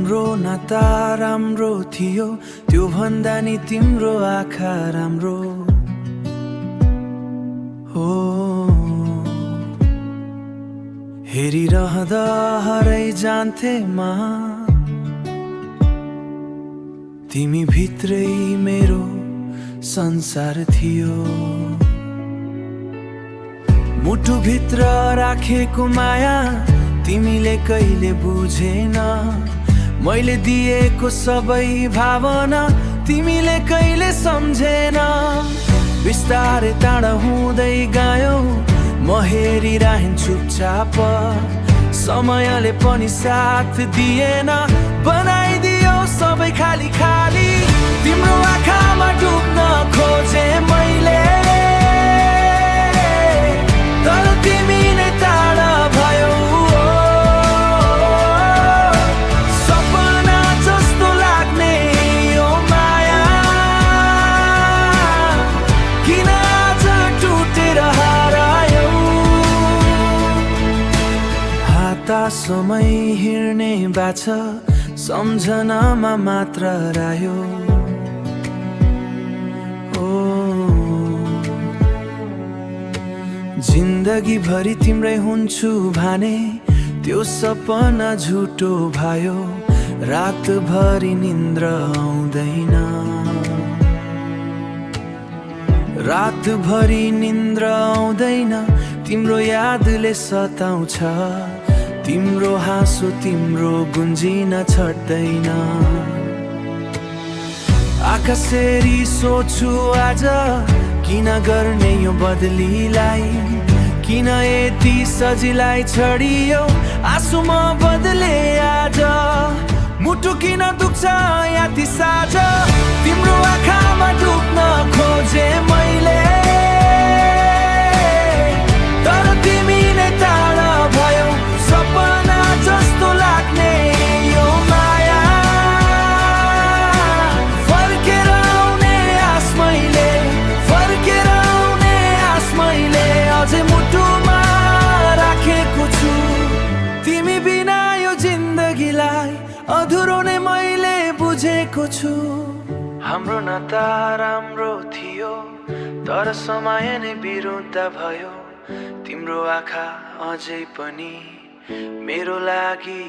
हाम्रो नाता राम्रो थियो, त्यो भन्दा नि तिम्रो आँखा राम्रो हो। हेरिरहँदा हराइ जान्थे मा, तिमी भित्रै मेरो संसार थियो। मुटु भित्र राखेको माया तिमीले कहिले बुझेन, मैले दिएको सबै भावना तिमीले कहिले सम्झेन। बिस्तारै टाढा हुँदै गयौ, म हेरिरहेँ चुपचाप, समयले पनि साथ दिएन, बनाइदियो सबै खाली खाली। तिम्रो आँखामा डुब्न खोजे मैले, तर तिमी नै टाढा भयौ। सपना जस्तो लाग्ने यो माया किन आज टुटेर हरायो। हाता समय हिँड्ने बाछ, सम्झनामा मात्र रह्यो। जिन्दगी भरि तिम्रै हुन्छु भने त्यो सपना झुटो भयो। रातभरि निन्द्र आउँदैन, रातभरि निन्द्र आउँदैन, तिम्रो यादले सताउँछ। तिम्रो हाँसो तिम्रो गुन्जिन छड्दैन। आकाशेरी सोच्छु आज, किन गर्ने यो बदलीलाई, किन यति सजिलै छडियो आँसुमा बदले आज। मुटु किन दुख्छ यति साझ, तिम्रो आँखामा डुब्न खोजे मैले, तर तिमी नै टाढा भयौ। सपना जस्तो लाग्ने यो माया फर्केर आउने आस मैले, फर्केर आउने आस मैले अझै मुटुमा राखेको छु। तिमी बिना यो जिन्दगीलाई अधुरो नै मैले बुझेको छु। हाम्रो नाता राम्रो थियो, तर समय नै विरुद्ध भयो। तिम्रो आँखा अझै पनि मेरो लागि